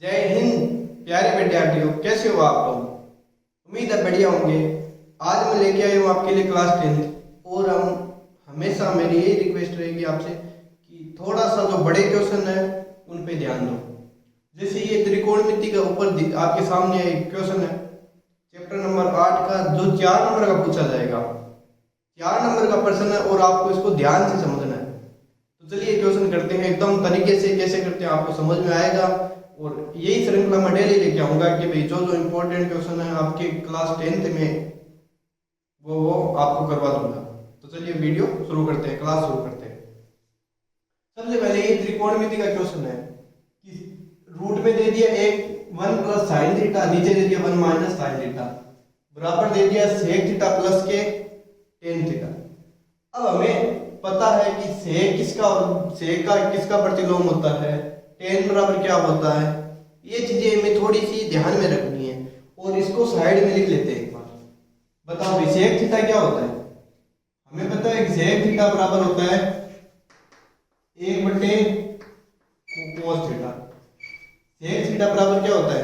जय हिंद प्यारे विद्यार्थियों, कैसे हो आप लोग। उम्मीद है बढ़िया होंगे। आज मैं लेके आया हूँ आपके लिए क्लास 10th और हम हमेशा मेरी यही रिक्वेस्ट रहेगी आपसे कि थोड़ा सा जो बड़े क्वेश्चन है उन पे ध्यान दो। जैसे ये त्रिकोणमिति का ऊपर आपके सामने एक क्वेश्चन है चैप्टर नंबर 8 का, जो 4 नंबर का पूछा जाएगा। 4 नंबर का प्रश्न है और आपको इसको ध्यान से समझना है। तो चलिए क्वेश्चन करते हैं एकदम तरीके से। कैसे करते हैं आपको समझ में आएगा और यही श्रृंखला मैं डेली लेके आऊंगा कि भाई जो इम्पोर्टेंट क्वेश्चन है आपके क्लास 10th में वो आपको करवा दूंगा। तो चलिए वीडियो शुरू करते हैं, क्लास शुरू करते हैं। सबसे पहले ये त्रिकोणमिति का क्वेश्चन है कि रूट में दे दिया एक 1 प्लस साइन थीटा, नीचे दे दिया 1 माइनस साइन थीटा, बराबर दे दिया सेक थीटा प्लस के टेन थीटा। अब हमें पता है कि सेक किसका और सेक का किसका प्रतिलोम होता है, टेन बराबर क्या होता है। ये चीजें हमें थोड़ी सी ध्यान में रखनी है और इसको साइड में लिख लेते हैं एक बार। बताओ भाई सेक थीटा क्या होता है। हमें पता है कि सेक थीटा बराबर होता है 1/cos थीटा। सेक थीटा बराबर क्या होता है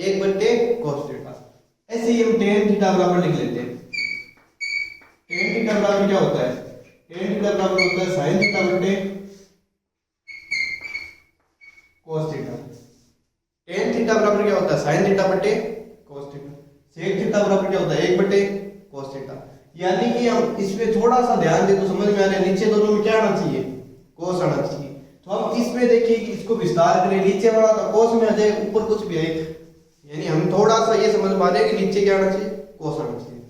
1/cos थीटा। ऐसे ही हम टेन थीटा बराबर लिख लेते हैं। टेन थीटा बराबर क्या होता है, टेन थीटा बराबर होता है साइन थीटा बटे cos थीटा। टेन थीटा बराबर क्या होता है साइन थीटा बटे cos थीटा। सेक थीटा बराबर क्या होता है 1/cos थीटा। यानी कि हम इसमें थोड़ा सा ध्यान दें तो समझ में आ रहा है, नीचे दोनों में क्या आना चाहिए, cos आना चाहिए। तो हम इसमें देखिए कि इसको विस्तार करें, नीचे वाला तो cos में आ जाए, ऊपर कुछ भी आए, यानी हम थोड़ा सा ये समझ पा रहे हैं कि नीचे क्या आना चाहिए, cos आना चाहिए।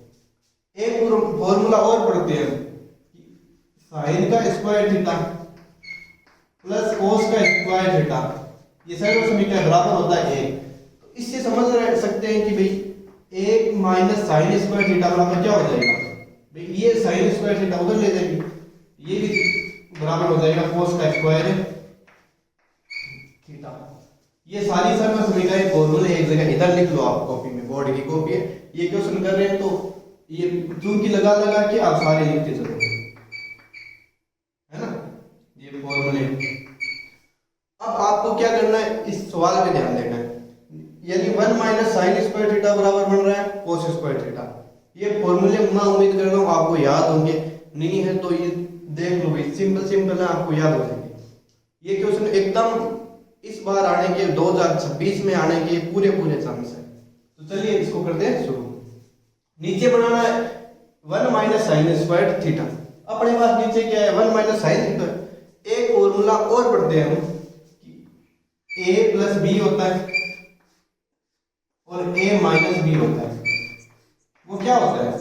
एक फॉर्मूला और पढ़ते हैं, साइन का स्क्वायर थीटा प्लस cos का स्क्वायर थीटा, ये सर्व समीकरण बराबर होता है 1। तो इससे समझ सकते हैं कि भाई 1 माइनस साइन स्क्वायर थीटा बराबर क्या हो जाएगा, भाई ये साइन स्क्वायर थीटा उधर ले जाएंगे, ये भी बराबर हो जाएगा cos का स्क्वायर थीटा। ये सारी सर्व समीकरण फॉर्मूले एक जगह इधर लिख लो आप कॉपी में, बोर्ड की कॉपी है। ये क्वेश्चन कर रहे हैं तो ये चूंकि लगा लगा के आप सारे लिखते चलो, है ना, ये फॉर्मूले। अब आपको क्या करना है, इस सवाल पे ध्यान देना है। यानी 1 माइनस साइन स्क्वायर थीटा बराबर बन रहा है cos स्क्वायर थीटा। ये फॉर्मूले मैं उम्मीद कर रहा हूँ आपको याद होंगे, नहीं है तो ये देख लो भाई, सिंपल सिंपल है, आपको याद हो जाएंगे। ये क्वेश्चन एकदम इस बार आने के 2026 में आने के पूरे चांस है। तो चलिए इसको करते हैं शुरू। नीचे बनाना है 1 माइनस साइन स्क्वायर थीटा। अपने पास नीचे क्या है 1 माइनस साइन थीटा। एक फॉर्मूला और पढ़ते हैं हम, a प्लस बी होता है और a माइनस बी होता है। वो क्या होता है,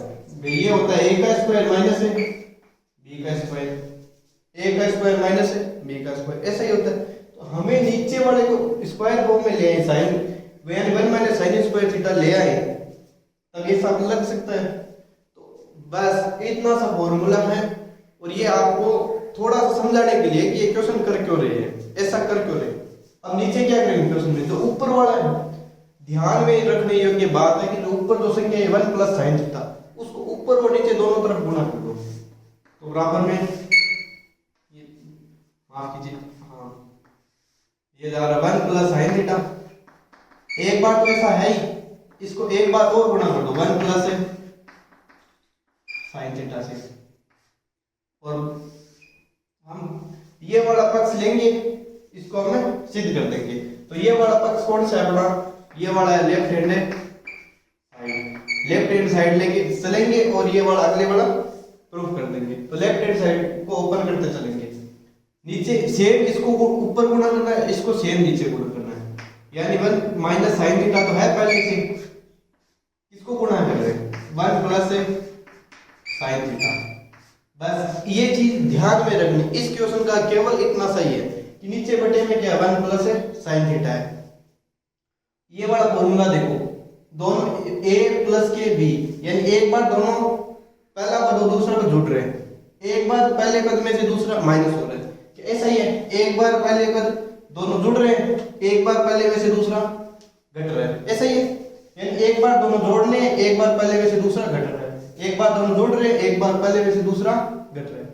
ये होता है a का स्क्वायर माइनस है b का स्क्वायर, a का स्क्वायर माइनस है b का स्क्वायर, ऐसा ही होता है। तो हमें नीचे वाले को स्क्वायर फॉर्म में ले आए, sine 1 minus sine square theta ले आए, तब ये सब लग सकता है। तो बस इतना सा फॉर्मूला है और ये आपको थोड़ा सा समझाने के लिए कि ये क्वेश्चन कर क्यों रहे हैं, ऐसा कर क्यों रहे। अब नीचे क्या करेंगे क्वेश्चन में, जो ऊपर वाला है ध्यान में रखने योग्य बात है कि जो ऊपर जो संख्या है 1 प्लस साइन थीटा, उसको ऊपर और नीचे दोनों तरफ गुणा कर दो। तो बराबर में ये माफ कीजिए, हाँ ये जा रहा है 1 प्लस साइन थीटा। एक बार तो ऐसा है ही, इसको एक बार और गुणा कर दो 1 प्लस साइन थीटा से, और हम ये वाला पक्ष लेंगे, इसको हमें सिद्ध कर देंगे। तो ये वाला पक्ष कौन सा है अपना, ये वाला है left hand side, left hand side लेके चलेंगे और ये वाला अगले वाला प्रूफ कर देंगे। तो लेफ्ट हैंड साइड को ओपन करते चलेंगे, नीचे सेम इसको ऊपर गुणा करना है, इसको सेम नीचे गुणा करना है। यानी 1 माइनस साइन थीटा तो है पहले से, इसको गुणा कर रहे हैं 1 प्लस साइन थीटा। बस ये चीज ध्यान में रखनी। इस क्वेश्चन का केवल इतना सही है कि नीचे बटे में क्या 1 प्लस साइन थीटा है। ये वाला फॉर्मूला देखो, दोनों a प्लस के b, यानी एक बार दोनों पहला पद और दूसरा पद जुड़ रहे हैं, एक बार पहले पद में से दूसरा माइनस हो रहा है, क्या ऐसा ही है। एक बार पहले पद दोनों जुड़ रहे हैं, एक बार पहले में से दूसरा घट रहा है, ऐसा ही है। यानी एक बार दोनों जोड़ने, एक बार पहले में से दूसरा घट रहा है, एक बार दोनों जोड़ रहे हैं, एक बार पहले में से दूसरा घट रहा है।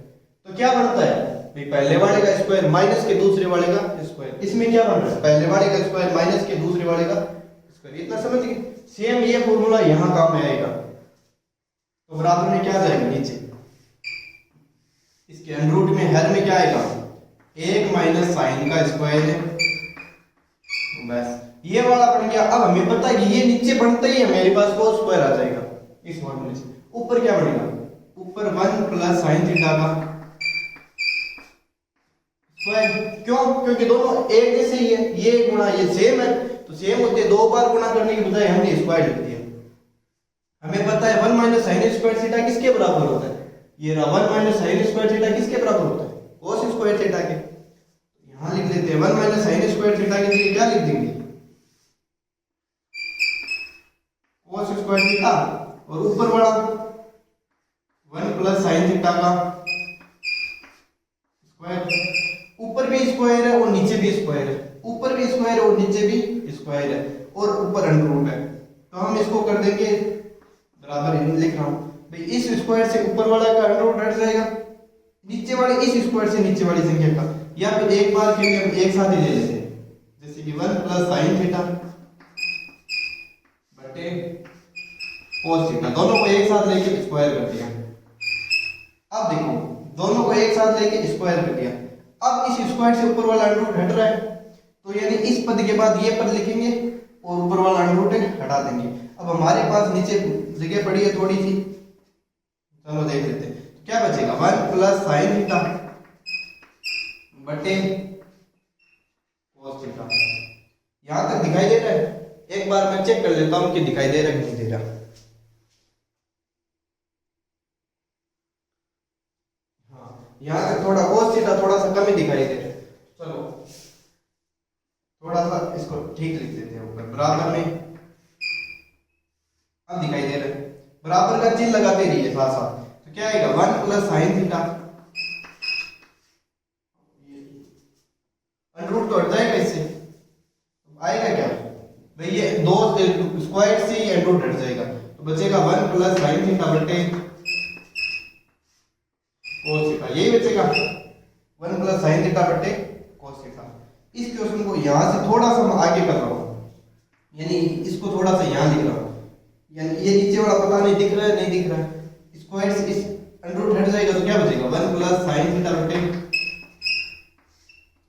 तो क्या बनता है भाई पहले वाले का स्क्वायर माइनस के दूसरे वाले का स्क्वायर, इसमें क्या बन रहा है, पहले वाले का स्क्वायर माइनस के दूसरे वाले का स्क्वायर, इतना समझ गए। सेम ये फॉर्मूला यहाँ काम में आएगा, तो बराबर में क्या जाएगा नीचे, इसके अंडर रूट में हर में क्या आएगा, 1 माइनस साइन का स्क्वायर है, बस ये वाला बन गया। अब हमें पता है कि ये नीचे बनता ही है, मेरे पास वो स्क्वायर आ जाएगा इस फॉर्मूले से। ऊपर क्या बनेगा, ऊपर 1 प्लस साइन थीटा का स्क्वायर, क्यों, क्योंकि दोनों एक जैसे ही है, ये गुणा ये सेम है, तो सेम होते हैं, दो बार गुणा करने की बजाय हमने स्क्वायर लिख दिया। हमें पता है 1 माइनस साइन स्क्वायर थीटा किसके बराबर होता है, ये रहा 1 माइनस साइन स्क्वायर थीटा किसके बराबर होता है, cos स्क्वायर थीटा के। यहां लिख लेते हैं 1 माइनस साइन स्क्वायर थीटा के लिए क्या लिख देंगे, cos स्क्वायर थीटा, और ऊपर वाला 1 प्लस साइन थीटा का स्क्वायर, ऊपर भी स्क्वायर है और नीचे भी स्क्वायर है, ऊपर भी स्क्वायर है और नीचे भी स्क्वायर है, और ऊपर अंडर रूट है, तो हम इसको कर देंगे बराबर, लिख रहा हूं भाई इस स्क्वायर से ऊपर वाला का अंडर रूट हट जाएगा, नीचे वाले इस स्क्वायर से नीचे वाली संख्या का, या फिर एक बार के लिए हम एक साथ ही ले लेते हैं, जैसे कि 1 प्लस साइन थीटा बटे cos थीटा, दोनों को एक साथ लेके स्क्वायर कर दिया। अब देखो दोनों को एक साथ लेके स्क्वायर कर दिया, अब इस स्क्वायर से ऊपर वाला अंडर रूट हट रहा है, तो यानी इस पद के बाद ये पद लिखेंगे और ऊपर वाला अंडर रूट हटा देंगे। अब हमारे पास नीचे जगह पड़ी है थोड़ी सी, चलो देख लेते हैं, तो क्या बचेगा 1 प्लस साइन थीटा बटे cos थीटा। यहां तक दिखाई दे रहा है, एक बार मैं चेक कर लेता हूं कि दिखाई दे रहा है कि नहीं दे रहा। हाँ यहां तक थोड़ा cos थीटा थोड़ा सा कम ही दिखाई दे रहा है, चलो थोड़ा सा इसको ठीक लिख देते हैं ऊपर बराबर में, अब दिखाई दे रहा है, बराबर का चिन्ह लगाते रहिए साथ साथ, तो क्या आएगा 1 plus sine theta, under root तो हट जाएगा इससे, आएगा क्या भाई, ये दो स्क्वायर से ही अंडर रूट हट जाएगा, तो बचेगा 1 प्लस साइन थीटा बटे cos थीटा, यही बचेगा 1 प्लस साइन थीटा बटे cos थीटा। इस क्वेश्चन को यहां से थोड़ा सा मैं आगे कर रहा हूं, यानी इसको थोड़ा सा यहां लिख रहा हूं, यानी ये नीचे वाला पता नहीं दिख रहा है नहीं दिख रहा है, स्क्वायर से इस अंडर रूट हट जाएगा, तो क्या बचेगा 1 प्लस साइन थीटा बटे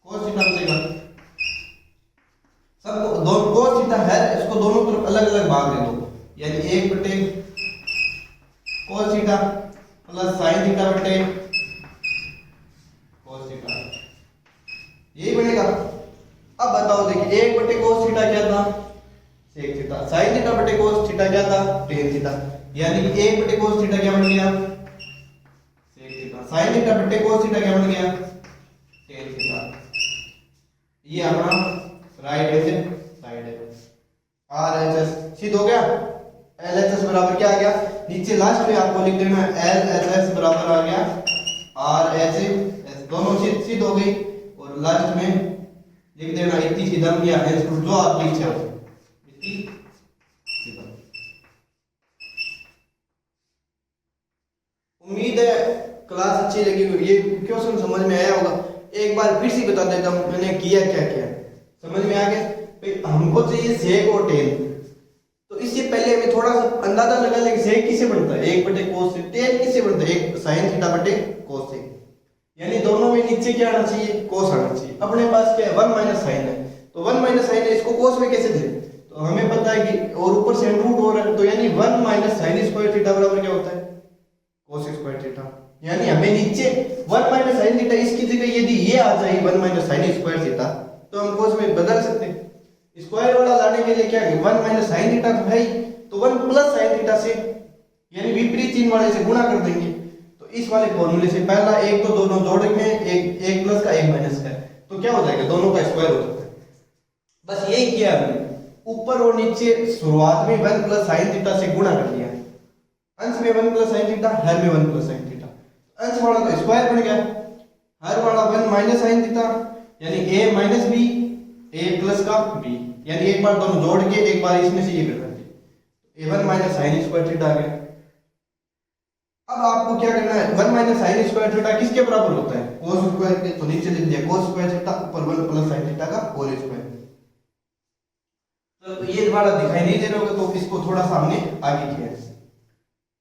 cos थीटा बचेगा। सबको दोनों cos थीटा है, इसको दोनों तरफ अलग अलग भाग दे दो, यानी 1 बटे cos theta plus sine theta बटे cos थीटा, यही बनेगा। अब बताओ देखिए 1 बटे cos थीटा क्या था, sec थीटा, sin थीटा बटे cos थीटा क्या था, tan थीटा, यानी कि 1 बटे cos थीटा क्या बन गया, sec थीटा, sin थीटा बटे cos थीटा क्या बन गया, tan थीटा। ये अपना राइट हैंड साइड है, RHS सिद्ध हो गया। LHS बराबर क्या आ गया, नीचे लास्ट में आपको लिख देना LHS बराबर आ गया RHS, दोनों सिद्ध हो गई, और लास्ट में लिख देना इतनी सी दम या जो आपकी इच्छा हो, इतनी सी दम। उम्मीद है क्लास अच्छी लगी होगी, ये क्वेश्चन समझ में आया होगा। एक बार फिर से बता देता हूँ मैंने किया क्या क्या, समझ में आ गया भाई। हमको चाहिए सेक और टेन, तो इससे पहले हमें थोड़ा सा अंदाजा लगा लें कि सेक किससे बनता है, 1 बटे कोस से, टेन किससे बनता है, 1 साइन थीटा बटे कोस से, यानी दोनों में नीचे क्या आना चाहिए, कोस आना चाहिए। अपने पास क्या है 1 माइनस साइन है, तो 1 माइनस साइन है, इसको कोस में कैसे दे, तो हमें पता है कि, और ऊपर से रूट हो रहा है, तो यानी 1 माइनस साइन स्क्वायर थीटा बराबर क्या होता है, कोस स्क्वायर थीटा। यानी हमें नीचे 1 माइनस साइन थीटा, इसकी जगह यदि ये आ जाए 1 माइनस साइन स्क्वायर थीटा, तो हम कोस में बदल सकते हैं। स्क्वायर वाला लाने के लिए क्या है, 1 माइनस साइन थीटा तो है ही, तो 1 प्लस साइन थीटा से यानी विपरीत चिन्ह वाले से गुणा कर देंगे। तो इस वाले फॉर्मूले से पहला एक तो दोनों जोड़ेंगे, एक प्लस का एक माइनस का, तो क्या हो जाएगा, दोनों का स्क्वायर हो जाता है। बस यही किया हमने, ऊपर और नीचे शुरुआत में 1 प्लस साइन थीटा से गुणा कर दिया, अंश में 1 प्लस साइन थीटा, हर में 1 प्लस साइन थीटा, अंश वाला तो स्क्वायर बन गया, हर वाला 1 माइनस साइन थीटा, यानी a minus B, a plus का b, यानी एक बार दोनों जोड़ के एक बार इसमें से ये कर देंगे, a1 minus sine square theta आ गया। अब आपको क्या करना है, 1 माइनस साइन स्क्वायर थीटा किसके बराबर होता है, कोस स्क्वायर के। तो नीचे लिख दिया कोस स्क्वायर थीटा ऊपर 1 प्लस साइन थीटा का होल स्क्वायर। तो ये वाला दिखाई नहीं दे रहा होगा तो इसको थोड़ा सा हमने आगे किया है,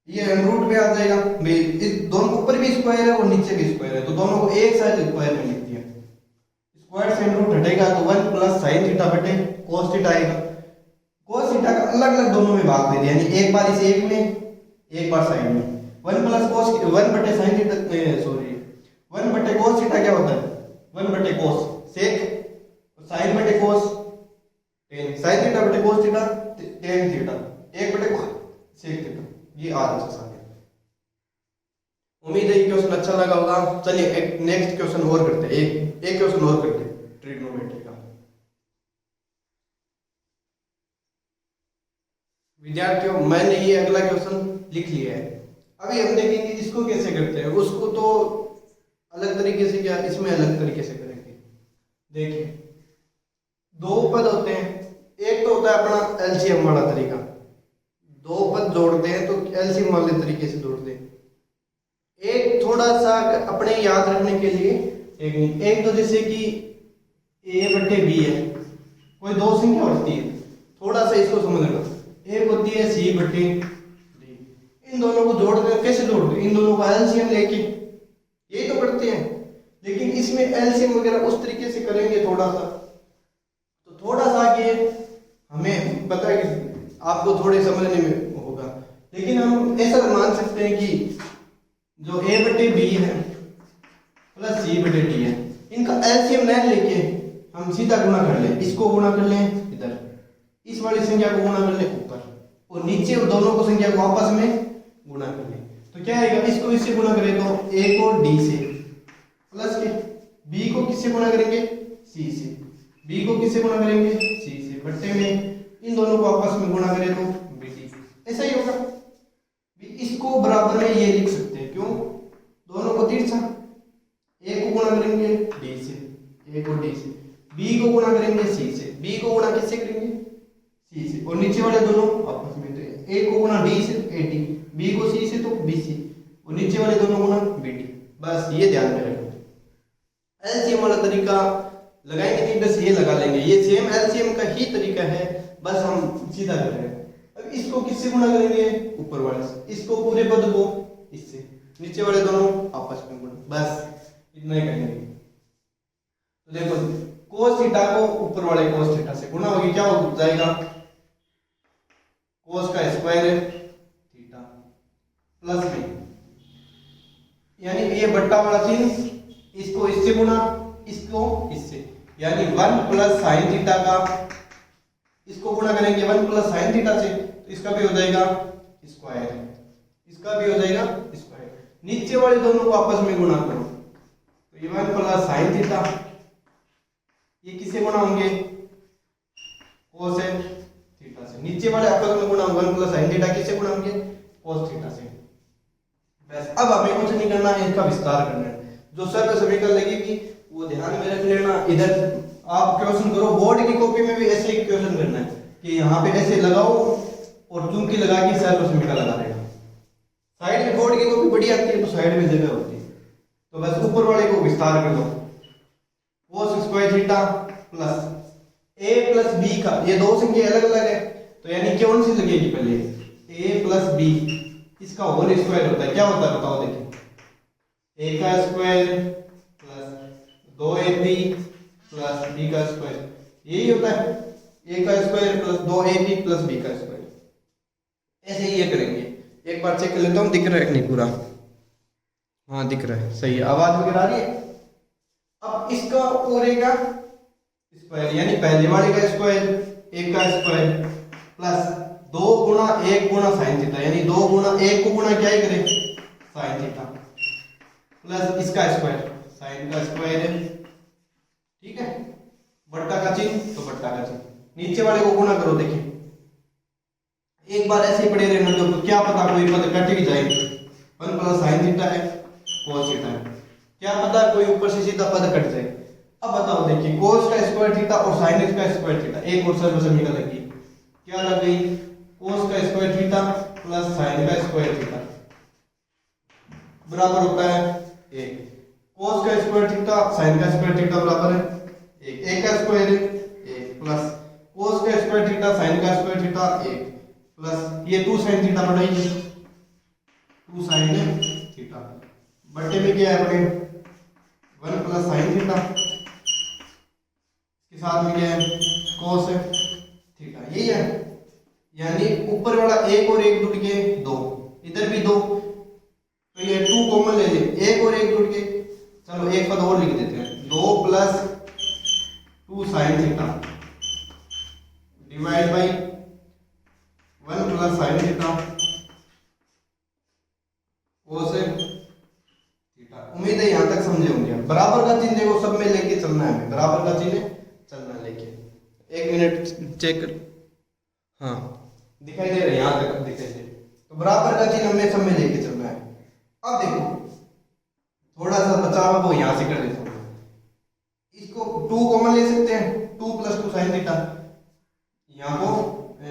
ये रूट में आ जाएगा। इस दोनों ऊपर भी स्क्वायर है और नीचे भी स्क्वायर है, तो दोनों को एक साथ स्क्वायर में लिख दिया। स्क्वायर से रूट हटेगा तो 1 प्लस साइन थीटा बटे कोस थीटा आएगा। कोस थीटा का अलग अलग दोनों में भाग दे दिया, यानी एक बार इस एक में एक बार साइन में। 1 प्लस कोस 1 बटे साइन थीटा, सॉरी 1 बटे कोस थीटा क्या होता है, 1 बटे कोस सेक, साइन बटे कोस टेन, साइन थीटा बटे कोस थीटा टेन थीटा, 1 बटे सेक थीटा। ये आंसर आ गया। उम्मीद है ये क्वेश्चन अच्छा लगा होगा। चलिए एक नेक्स्ट क्वेश्चन और करते हैं, एक क्वेश्चन और करते हैं ट्रिग्नोमेट्री का। विद्यार्थियों मैंने ये अगला क्वेश्चन लिख लिया है, अभी हम देखेंगे इसको कैसे करते हैं। उसको तो अलग तरीके से क्या, इसमें अलग तरीके से करेंगे। देखिए दो पद होते हैं, एक तो होता है अपना एलसीएम वाला तरीका, दो पद जोड़ते हैं तो एलसीएम वाले तरीके से जोड़ते हैं। एक थोड़ा सा अपने याद रखने के लिए एक तो जैसे कि a बटे b है, कोई दो संख्या होती है, थोड़ा सा इसको समझना। एक होती है c बटे d, इन दोनों को जोड़ते हैं। कैसे जोड़ते हैं, इन दोनों का एलसीएम लेके, यही तो करते हैं। लेकिन इसमें एलसीएम वगैरह उस तरीके से करेंगे थोड़ा सा, तो थोड़ा सा आगे हमें पता है कि आपको थोड़े समझने में होगा। लेकिन हम ऐसा मान सकते हैं कि जो a बटे b है प्लस c बटे d है, इनका एलसीएम न लेके हम सीधा गुणा कर लें, इसको गुणा कर लें इधर, इस वाली संख्या को गुणा कर लें ऊपर, और नीचे दोनों को संख्या को आपस में गुणा कर लें। तो क्या आएगा, इसको इससे गुणा करें तो a को d से प्लस के, b को किससे गुणा करेंगे c से, b को किससे गुणा करेंगे c से, बट्टे में इन दोनों को आपस में गुणा करें तो bt, ऐसा ही होगा। इसको बराबर में ये लिख सकते हैं, क्यों, दोनों को तिरछा, a को गुणा करेंगे d से, a को d से, b को गुणा करेंगे c से, b को गुणा किससे करेंगे c से, और नीचे वाले दोनों आपस में, तो a को गुणा d से ad, b को c से तो bc, और नीचे वाले दोनों गुणा bt। बस ये ध्यान में रखो, एलसीएम वाला तरीका लगाएंगे नहीं, बस ये लगा लेंगे, ये सेम एलसीएम का ही तरीका है, बस हम सीधा कर रहे हैं। अब इसको किससे गुणा करेंगे, ऊपर वाले से, इसको पूरे पद को इससे, नीचे वाले दोनों आपस में गुणा, बस इतना ही करेंगे। तो देखो कोस थीटा को ऊपर वाले कोस थीटा से गुणा होगी, क्या हो जाएगा, कोस का स्क्वायर थीटा प्लस में, यानी ये बट्टा वाला चिन्ह, इसको इससे गुणा, इसको इससे, यानी 1 प्लस साइन थीटा का, इसको गुणा करेंगे 1 प्लस साइन थीटा से, तो इसका भी हो जाएगा स्क्वायर, इसका भी हो जाएगा स्क्वायर। नीचे वाले दोनों को आपस में गुणा करो, तो ये 1 प्लस साइन थीटा, ये किससे गुणा होंगे, कोस थीटा से, नीचे वाले आपस में गुणा, 1 प्लस साइन थीटा किससे गुणा होंगे, कोस थीटा से। बस अब हमें कुछ नहीं करना है, इसका विस्तार करना है। जो सर्व समीकरण लगेगी वो ध्यान में रख लेना। इधर आप क्वेश्चन करो, बोर्ड की कॉपी में भी ऐसे ही क्वेश्चन करना है कि यहाँ पे ऐसे लगाओ और चुंकी लगा के सर्व समीकरण लगा देना। साइड में बोर्ड की कॉपी बड़ी आती है तो साइड में जगह होती है, तो बस ऊपर वाले को विस्तार कर दो, cos square theta plus a plus b का, ये दो संख्या अलग अलग है तो यानी कौन सी लगेगी पहले, a प्लस b, इसका होल स्क्वायर होता है, क्या होता है बताओ, देखिए a का square plus 2ab plus b का स्क्वायर, यही होता है, a का square plus 2ab plus b का स्क्वायर। ऐसे ही ये करेंगे, एक बार चेक कर लेता हूँ, दिख रहा है नहीं पूरा, हाँ दिख रहा है, सही है, आवाज वगैरह आ रही है। अब इसका और का स्क्वायर, यानी पहले वाले का स्क्वायर, एक का स्क्वायर प्लस 2 गुणा 1 गुणा साइन थीटा, यानी 2 गुणा 1 को गुणा क्या ही करें साइन थीटा, प्लस इसका स्क्वायर, साइन का स्क्वायर है, ठीक है, बट्टा का चिन्ह तो बट्टा का चिन्ह, नीचे वाले को गुणा करो। देखिए एक बार ऐसे ही पड़े रहने दो, क्या पता कोई पद कट भी जाए, 1 प्लस साइन थीटा है, कोस थीटा है, क्या पता कोई ऊपर से सीधा पद कट जाए। अब बताओ, देखिए कोस का स्क्वायर थीटा और साइन का स्क्वायर थीटा, एक और सर्व समीकरण लगी, क्या लग गई, कोस का स्क्वायर थीटा प्लस साइन का स्क्वायर थीटा, बराबर होता है 1। कोस का स्क्वायर थीटा साइन का स्क्वायर थीटा बराबर है 1। 1 का स्क्वायर 1 प्लस कोस का स्क्वायर थीटा साइन का स्क्वायर थीटा 1 प्लस ये 2 साइन थीटा बढ़ाइए 2 साइन थीटा बटे में क्या है अपने 1 प्लस साइन थीटा के साथ में क्या है कोस थीटा, यही है। यानी ऊपर वाला 1 और 1 जुड़ के 2, इधर भी 2, तो ये 2 कॉमन ले ले, 1 और 1 जुड़ के, चलो एक पद और लिख देते हैं 2 plus 2 sine theta divide by 1 plus sine theta cos theta. उम्मीद है यहां तक समझे होंगे। बराबर का चिन्ह देखो सब में लेके चलना है, हमें बराबर का चिन्ह चलना लेके। 1 मिनट चेक कर, हाँ दिखाई दे रहे हैं, यहां तक दिखाई दे, तो बराबर का चिन्ह हमें सब में लेके चलना है। अब देखो थोड़ा सा बचाव वो यहां से कर लेते हैं, इसको 2 कॉमन ले सकते हैं 2 प्लस 2 साइन थीटा, यहाँ को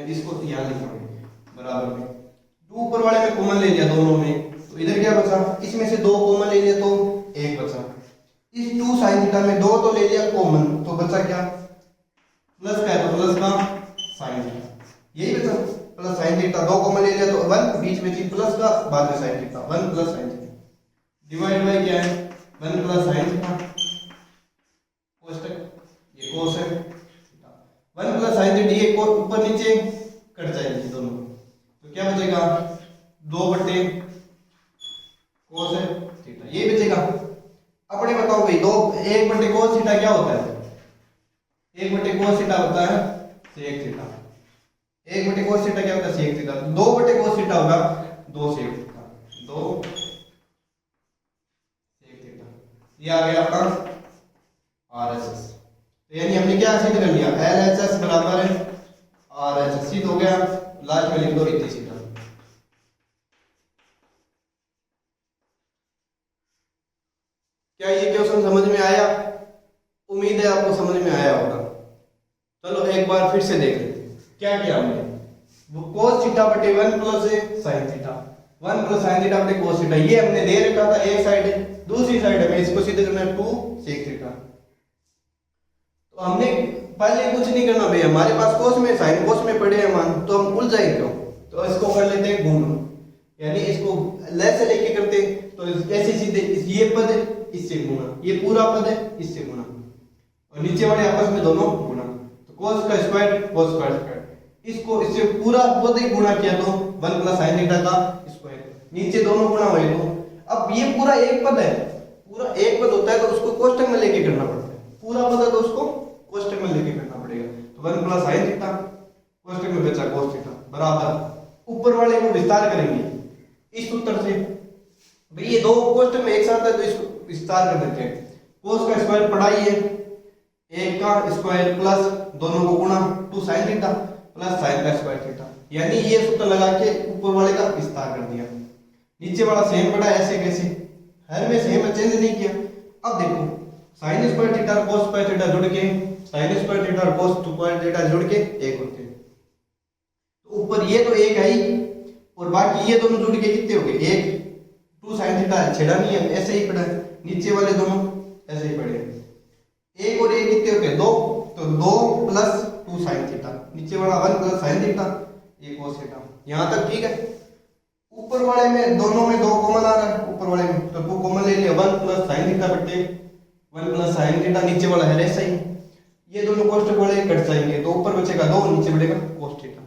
इसको यहाँ लिखेंगे बराबर में 2 ऊपर वाले में कॉमन ले लिया दोनों में, तो इधर क्या बचा, इसमें से 2 कॉमन ले लिया तो 1 बचा। इस 2 साइन थीटा में 2 तो ले लिया कॉमन, तो बचा क्या प्लस का है तो प्लस का साइन थीटा, यही बचा प्लस साइन थीटा। 2 कॉमन ले लिया तो 1, बीच में थी प्लस का, बाद में sine theta 1 plus sine theta divide by क्या है 1 प्लस साइन थीटा कोष्टक ये कोस है थीटा 1 प्लस साइन थीटा, ये ऊपर नीचे कट जाएगी दोनों, तो क्या बचेगा 2 बटे कोस थीटा, ये बचेगा। अपने बताओ भाई 1 बटे कोस थीटा क्या होता है, 1 बटे कोस थीटा होता है सेक थीटा, 1 बटे कोस थीटा क्या होता है सेक थीटा, 2 बटे कोस थीटा होगा 2 सेक थीटा, 2 सेक थीटा। ये आ गया आपका RHS। तो यानी हमने क्या सिद्ध कर लिया, LHS बराबर है RHS, सिद्ध हो गया। लास्ट में लिख दो इतनी सीधा। क्या ये क्वेश्चन समझ में आया? उम्मीद है आपको समझ में आया होगा। चलो एक बार फिर से देख लेते हैं क्या किया हमने। वो cos थीटा बटे 1 plus sin theta, 1 plus sin theta बटे cos थीटा, ये हमने दे रखा था एक साइड है, दूसरी साइड है मैं इसको सीधे करना है 2 sec थीटा। तो हमने पहले कुछ नहीं करना भाई, हमारे पास cos में sin cos में पड़े हैं मान, तो हम उलझ जाएंगे क्यों, तो इसको कर लेते हैं गुण, यानी इसको ले से लेके करते तो ऐसे सीधे ये पद इससे गुणा, ये पूरा पद है इससे गुणा, और नीचे वाले आपस में दोनों गुणा, तो cos का स्क्वायर cos स्क्वायर, इसको इससे पूरा पद ही गुणा किया तो 1 प्लस sin थीटा का स्क्वायर, नीचे दोनों गुणा हुए तो अब ये पूरा एक पद है, पूरा एक पद होता है तो उसको कोष्टक में लेके करना पड़ता है, पूरा पद है तो उसको कोष्टक में लेके करना पड़ेगा। तो 1 प्लस sin थीटा कोष्टक में बचा cos थीटा बराबर ऊपर वाले को विस्तार करेंगे इस सूत्र से, भाई ये दो कोष्टक में एक साथ है तो इसको विस्तार कर देते हैं। cos का स्क्वायर पढ़ाइए, 1 का स्क्वायर प्लस दोनों को गुणा 2 sin थीटा प्लस sin का स्क्वायर थीटा, यानी ये सूत्र लगा के ऊपर वाले का विस्तार कर दिया, नीचे वाला सेम पड़ा ऐसे कैसे, हर में सेम चेंज नहीं किया। अब देखो sin स्क्वायर थीटा और cos स्क्वायर थीटा जुड़ के sin स्क्वायर थीटा और cos स्क्वायर थीटा जुड़ के 1 होते हैं, तो ऊपर ये तो 1 है ही और बाकी ये दोनों जुड़ के कितने हो गए 1, 2 sin थीटा छेड़ा नहीं है ऐसे ही पड़ा है, नीचे वाले दोनों ऐसे ही पड़े हैं, 1 और 1 कितने हो गए 2, तो 2 प्लस 2 sin थीटा, नीचे वाला 1 प्लस sin थीटा, ये cos थीटा, यहां तक ठीक है। ऊपर वाले में दोनों में 2 कॉमन आ रहा है, ऊपर वाले में तो 2 कॉमन ले लिया 1 प्लस sin थीटा बटे 1 प्लस sin थीटा, नीचे वाला है ऐसा ही, ये दोनों कोष्टक वाले कट जाएंगे तो ऊपर बचेगा 2, नीचे बढ़ेगा cos थीटा,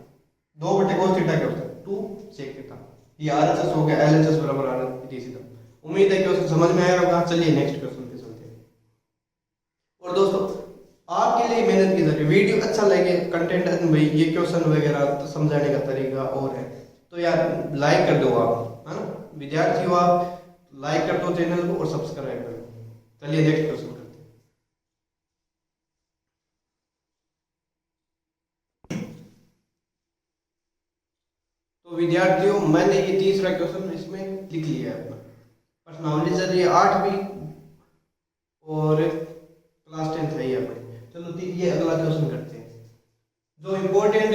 2 बटे cos थीटा क्या होता है 2 sec थीटा, ये RHS हो गया, LHS बराबर RHS सीधा। उम्मीद है कि क्वेश्चन समझ में आया होगा। चलिए नेक्स्ट क्वेश्चन पे चलते हैं। और दोस्तों आपके लिए मेहनत की जरूरत, वीडियो अच्छा लगे कंटेंट भाई ये क्वेश्चन वगैरह तो समझाने का तरीका और है तो यार लाइक कर दो आप, है ना विद्यार्थी हो आप, लाइक कर दो चैनल को और सब्सक्राइब कर दो। चलिए नेक्स्ट क्वेश्चन करते हैं। तो विद्यार्थियों मैंने ये तीसरा क्वेश्चन इसमें लिख लिया है अपना, पर्सनालिटी ये 8वीं और क्लास 10th है ये अपने। चलो ये अगला क्वेश्चन करते हैं। जो इम्पोर्टेंट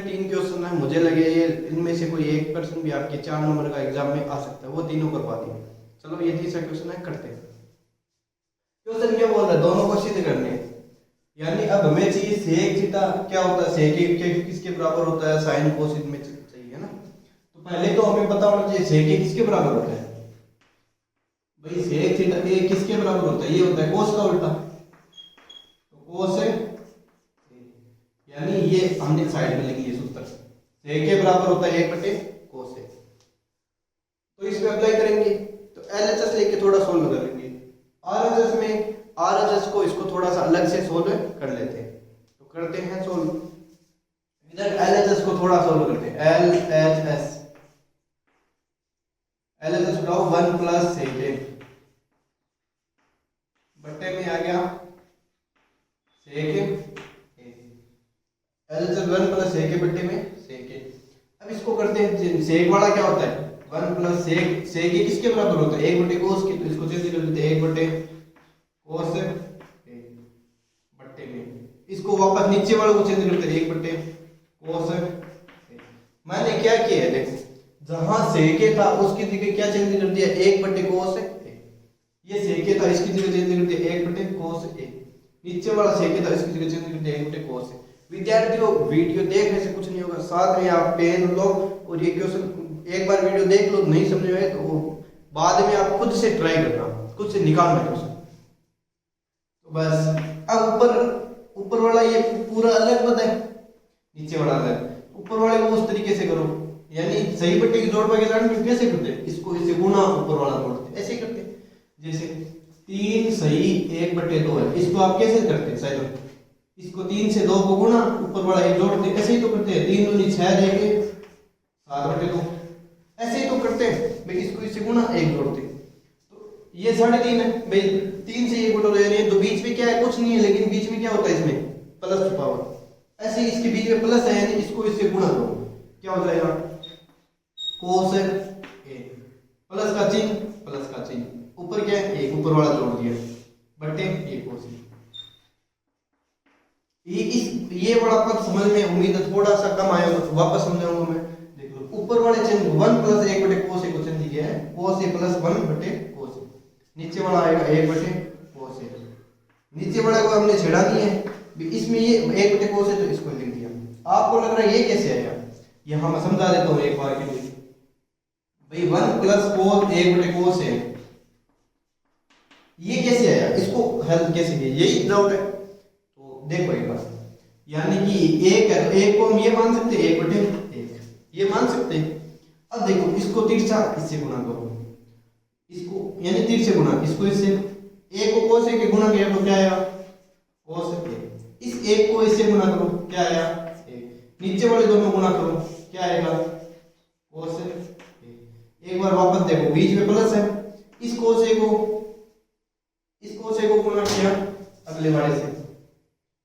3 क्वेश्चन है मुझे लगे ये इनमें से कोई 1% भी आपके 4 नंबर का एग्जाम में आ सकता है, वो तीनों करवा दिए। चलो ये तीसरा क्वेश्चन है, करते हैं। क्वेश्चन क्या बोल रहा है, दोनों को सिद्ध करने हैं। यानी अब हमें चाहिए सेक थीटा क्या होता है, सेक के किसके बराबर होता है, साइन कोस में चाहिए ना। तो पहले तो हमें पता होना चाहिए सेक किसके बराबर होता है। भाई सेक थीटा ए किसके बराबर होता है, ये होता है कोस का उल्टा। तो कोस है, यानी ये हमने साइड में लिख लिया सूत्र, सेक के बराबर होता है 1/कोस है। तो इसमें अप्लाई करेंगे, तो एलएचएस लेके थोड़ा सोल्व कर लेंगे। आरएचएस में आरएचएस को इसको थोड़ा सा अलग से सोल्व कर लेते हैं, तो करते हैं सोल्व। इधर एलएचएस को थोड़ा सोल्व करते हैं, एलएचएस उठाओ 1 प्लस सेक बट्टे में आ गया सेक, एलएचएस 1 प्लस सेक बट्टे में सेक। अब इसको करते हैं, सेक वाला क्या होता है 1 प्लस सेक, सेक किसके बराबर होता है 1/कोस की, तो इसको चेंज कर देते हैं 1/कोस बट्टे में, इसको वापस नीचे वाले को चेंज करते हैं 1/कोस। मैंने क्या किया है देखो, जहां सेक था उसकी जगह क्या चेंज कर दिया 1/कोस, ये सेक था इसकी जगह चेंज कर दिया 1/कोस, नीचे वाला सेक था इसकी जगह चेंज कर दिया 1/कोस। विद्यार्थियों वीडियो देखने से कुछ नहीं होगा, साथ में आप पेन लो और ये क्वेश्चन एक बार वीडियो देख लो, नहीं समझ में आए तो बाद में आप खुद से ट्राई करना, खुद से निकालना क्वेश्चन। तो बस अब ऊपर वाला ये पूरा अलग पता है, नीचे वाला अलग, ऊपर वाले को उस तरीके से करो, यानी सही पट्टे की जोड़ पाके लाने कैसे करते हैं, इसको इससे गुना ऊपर वाला जोड़ते ऐसे करते हैं। जैसे 3 सही 1/2 है, इसको आप कैसे करते हैं सही, इसको 3 से 2 को गुना ऊपर वाला एक जोड़ते ऐसे ही तो करते हैं, 3 दूनी 6 देंगे 7/2 ऐसे ही तो करते हैं भाई, इसको इससे गुना 1 जोड़ते। तो ये 3.5 है भाई, 3 से 1/2 ले रहे हैं तो बीच में क्या है कुछ नहीं है, लेकिन बीच में क्या होता है इसमें प्लस छुपा हुआ, ऐसे ही इसके बीच में प्लस है, यानी इसको इससे गुणा करो क्या हो जाएगा कोस ए, प्लस का चिन्ह ऊपर क्या है 1 ऊपर वाला जोड़ दिया बट्टे ये कोस। ये बड़ा पद समझ में उम्मीद है थोड़ा सा कम आया तो वापस समझाऊंगा मैं। देख लो ऊपर वाले चिन्ह 1 प्लस 1/कोस को चिन्ह दिया है कोस ए प्लस 1/कोस, नीचे वाला आएगा 1/कोस। नीचे वाले को हमने छेड़ा दिया है, इसमें ये 1/कोस है तो इसको लिख दिया। आपको लग रहा है ये कैसे आया, यहां मैं समझा देता हूं एक बार के लिए भाई 1 प्लस कोस 1/कोस है, ये कैसे आया, इसको हल कैसे किया, यही डाउट है। तो देखो एक बार, यानी कि 1 है तो 1 को हम ये मान सकते हैं 1/1 ये मान सकते हैं। अब देखो इसको तिरछा इससे गुणा करो, इसको यानी तिरछे गुणा इसको इससे, 1 को कोस के गुणा किया तो क्या आया कोस ए, इस 1 को इससे गुणा करो क्या आया 1, नीचे वाले दोनों गुणा करो क्या आएगा कोस ए। एक बार वापस देखो बीच में प्लस है, इस कोस ए को गुणा किया अगले वाले से,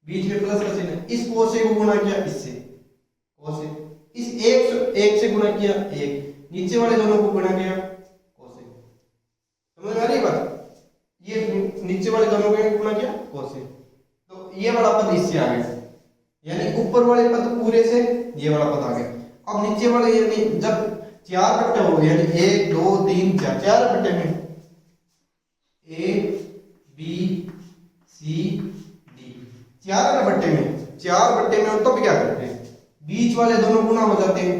बीच में प्लस का चिन्ह, इस कोस ए को गुणा किया इससे कोस ए, इस 1 से गुणा किया 1, नीचे वाले दोनों को गुणा किया कोस ए। समझ में आ रही बात, ये नीचे वाले दोनों को गुणा किया कोस ए, तो ये वाला पद इससे आ गया, यानी ऊपर वाले पद पूरे से ये वाला पद आ गया। अब नीचे वाले यानी जब 4 बट्टे हो गए, यानी 1 2 3 4 बट्टे में ए बी सी डी 4 बट्टे में तो भी क्या करते हैं बीच वाले दोनों गुना हो जाते हैं,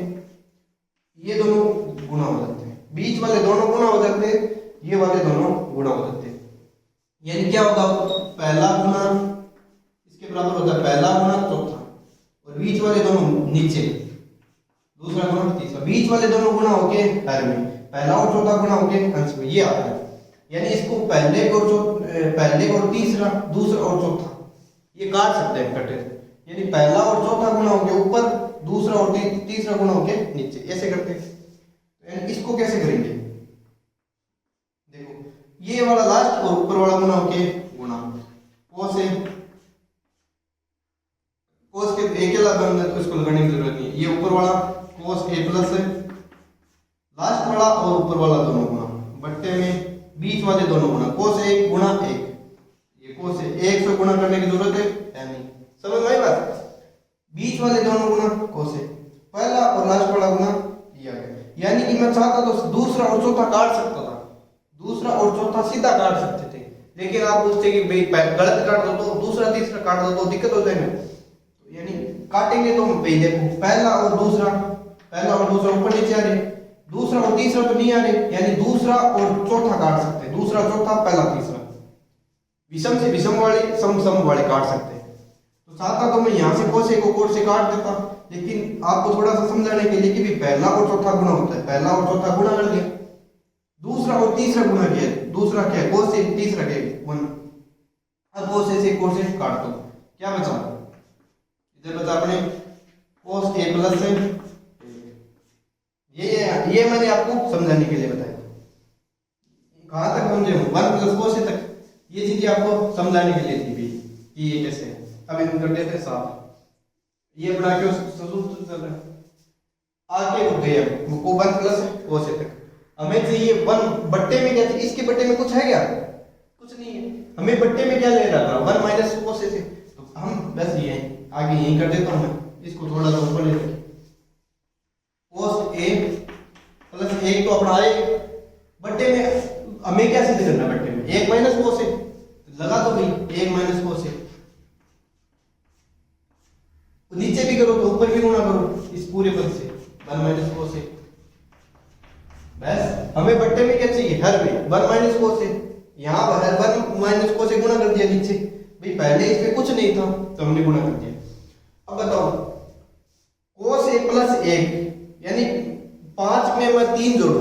ये दोनों गुना हो जाते हैं, बीच वाले दोनों गुना हो जाते हैं, ये वाले दोनों गुना हो जाते हैं, यानी क्या होगा पहला गुना इसके बराबर होता है पहला गुना चौथा, और बीच वाले दोनों नीचे दूसरा गुना तीसरा, बीच वाले दोनों गुना होके हर में, पहला और चौथा गुना होके अंश में, ये आता है। यानी इसको पहले और तीसरा दूसरा और चौथा ये काट सकते हैं कटे, यानी पहला और चौथा गुना होके ऊपर, दूसरा और तीसरा गुना होके नीचे, ऐसे करते हैं। यानी इसको कैसे करेंगे देखो, ये वाला लास्ट और ऊपर वाला गुना होके गुणा कोस के एक के लगा तो इसको लगाने की जरूरत नहीं है, ये ऊपर वाला कोस ए प्लस है, लास्ट वाला और ऊपर वाला दोनों गुना बट्टे में बीच वाले दोनों गुना कोस 1 गुणा 1, ये कोस 1 से गुणा करने की जरूरत है नहीं, समझ में आई बात, बीच वाले दोनों गुना कोस पहला और लास्ट वाला गुना किया गया। यानी कि मैं चाहता तो दूसरा और चौथा काट सकता था, दूसरा और चौथा सीधा काट सकते थे, लेकिन आप पूछते कि भाई गलत काट दो तो दूसरा तीसरा काट दो तो दिक्कत हो जाएगा। तो यानी काटेंगे तो भाई देखो पहला और दूसरा ऊपर नीचे आ रहे, दूसरा और तीसरा तो नहीं आ रहे, यानी दूसरा और चौथा काट सकते हैं, दूसरा चौथा पहला तीसरा, विषम से विषम वाले सम सम वाले काट सकते हैं। तो चाहता तो मैं यहाँ से कोसे को कोट से काट देता, लेकिन आपको थोड़ा सा समझाने के लिए कि भी पहला और चौथा गुना होता है, पहला और चौथा गुना कर दिया, दूसरा और तीसरा गुना किया, दूसरा क्या है कोस से, तीसरा क्या है वन। अब कोसे से कोसे काट दो, क्या बचा, इधर बचा अपने कोस ए प्लस है, ये मैंने आपको समझाने के लिए बताया। कहां तक समझे हो, वन प्लस कोस ए तक, ये चीजें आपको समझाने के लिए थी भी कि ये कैसे है। अब इन कर देते हैं साफ, ये बना के सूत्र चल रहा है, आगे रुक गए हम को वन प्लस कोस ए तक। हमें चाहिए वन बट्टे में क्या चाहिए, इसके बट्टे में कुछ है क्या, कुछ नहीं है, हमें बट्टे में क्या ले रहा था वन माइनस कोस ए से, तो हम बस ये आगे यही कर देता हूं मैं, इसको थोड़ा सा ऊपर ले लेंगे, कोस ए प्लस एक तो अपना आए बट्टे में, हमें क्या सिद्ध करना बट्टे में, एक माइनस कोस ए लगा तो भाई एक माइनस कोस ए, नीचे भी करो तो ऊपर भी गुणा करो इस पूरे पद से वन माइनस कोस ए। बस हमें बट्टे में क्या चाहिए, हर में वन माइनस कोस ए, यहाँ हर वन माइनस कोस ए गुणा कर दिया नीचे, भाई पहले इसमें कुछ नहीं था तो हमने गुणा कर दिया। अब बताओ कोस ए प्लस एक, यानी 5 में मैं 3 जोड़ू,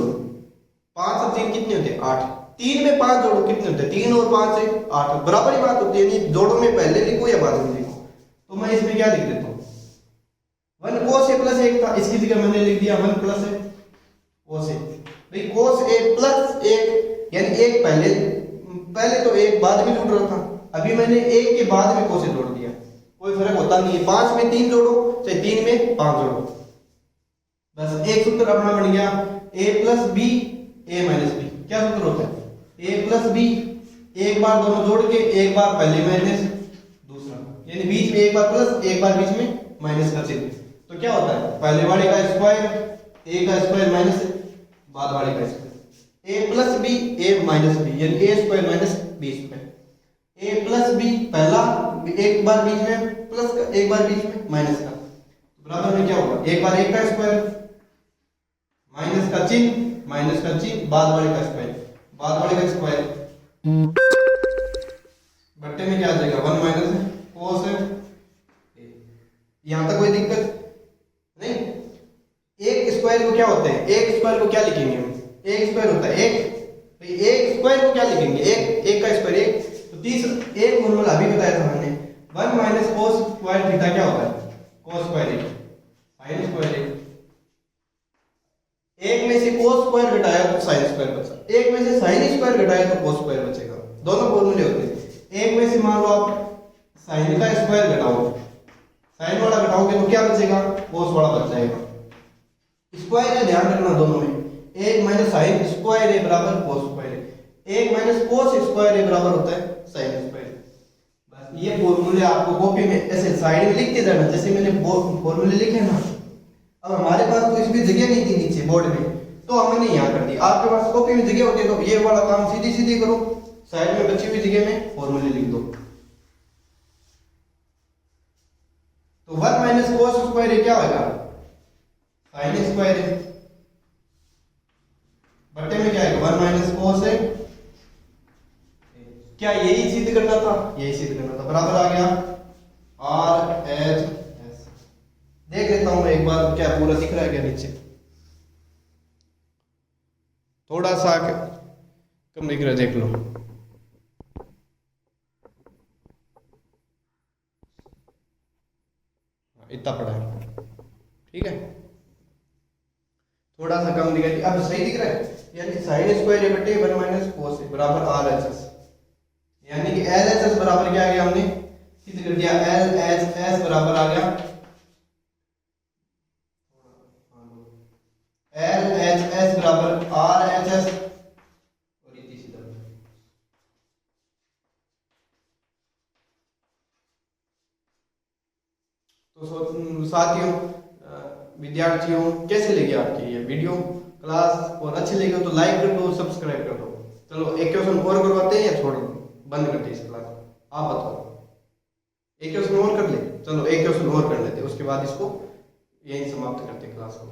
5 और 3 कितने होते हैं 8, 3 में 5 जोड़ो कितने होते हैं 3 और 5 से 8, बराबर ही बात होती है, यानी जोड़ो में पहले लिखो या बाद में लिखो। तो मैं इसमें क्या लिख देता हूँ, वन कोस ए प्लस एक था, इसकी जगह मैंने लिख दिया वन प्लस ए कोस ए, भाई कोस ए प्लस एक, यानी एक पहले तो एक बाद में जोड़ रहा था, अभी मैंने एक के बाद में कोस ए जोड़ दिया, कोई फर्क होता नहीं है, 5 में 3 जोड़ो चाहे 3 में 5 जोड़ो, बस एक सूत्र अपना बन गया a plus B A minus B. क्या सूत्र होता है a प्लस बी, एक बार दोनों जोड़ के एक बार पहले माइनस दूसरा, यानी बीच में एक बार प्लस एक बार बीच में माइनस का चिन्ह, तो क्या होता है पहले वाले का स्क्वायर a का स्क्वायर माइनस बाद वाले का square, a plus B a minus B, यानी a square minus B square, a plus B पहला एक बार बीच में प्लस का एक बार बीच में माइनस का, बराबर में क्या होगा एक बार एक का स्क्वायर माइनस का चिन्ह बाद वाले का स्क्वायर, बट्टे में क्या आ जाएगा वन माइनस कोस है। यहां तक कोई दिक्कत नहीं। एक स्क्वायर को क्या होता है, एक स्क्वायर को क्या लिखेंगे हम, एक स्क्वायर होता है एक, भाई एक स्क्वायर को क्या लिखेंगे एक का स्क्वायर एक, तो तीसरा एक फॉर्मूला अभी बताया था मैंने, one minus cos square theta क्या होता है कोस स्क्वायर एक साइन स्क्वायर एक में से कोस स्क्वायर घटाया तो साइन स्क्वायर बचा, एक में से साइन स्क्वायर घटाया तो कोस स्क्वायर बचेगा, दोनों फॉर्मूले होते हैं। एक में से मान लो आप साइन का स्क्वायर घटाओ, साइन वाला घटाओगे तो क्या बचेगा कोस वाला बच जाएगा, स्क्वायर है ध्यान रखना दोनों में, एक माइनस साइन स्क्वायर है बराबर कोस स्क्वायर है, एक माइनस कोस स्क्वायर है बराबर होता है साइन स्क्वायर। बस ये फॉर्मूले आपको कॉपी में ऐसे साइड में लिख के जाना, जैसे मैंने फॉर्मूले लिखे ना। अब हमारे पास तो इसमें जगह नहीं थी नीचे बोर्ड में, तो हमने यहाँ कर दिया, आपके पास कॉपी में जगह होती है तो ये वाला काम सीधी सीधी करो, साइड में बची हुई जगह में फॉर्मूले लिख दो। तो वन माइनस कोस स्क्वायर क्या होगा साइन स्क्वायर है, बट्टे में क्या है वन माइनस कोस है, क्या यही सिद्ध करना था, यही सिद्ध करना था, बराबर आ गया आर एच एस। देख लेता हूं मैं एक बार क्या पूरा दिख रहा है क्या नीचे, थोड़ा सा कम दिख रहा है देख लो, इतना पड़ा है ठीक है, थोड़ा सा कम दिखाई, अब सही दिख रहा है, यानी साइन स्क्वायर बटे वन माइनस कोस बराबर आर एच एस, यानी कि एल एच एस बराबर क्या आ गया, हमने सिद्ध कर दिया एल एच एस बराबर आ गया एल एच एस बराबर आर एच एस, और इतनी सीधा। तो साथियों विद्यार्थियों कैसे लगी आपकी ये वीडियो क्लास, और अच्छी लगी हो तो लाइक कर दो, सब्सक्राइब कर दो। चलो एक क्वेश्चन और करवाते हैं या छोड़ बंद करते हैं इस क्लास? आप बताओ, एक क्वेश्चन और कर ले? चलो एक क्वेश्चन और कर लेते, उसके बाद इसको यही समाप्त करते क्लास को।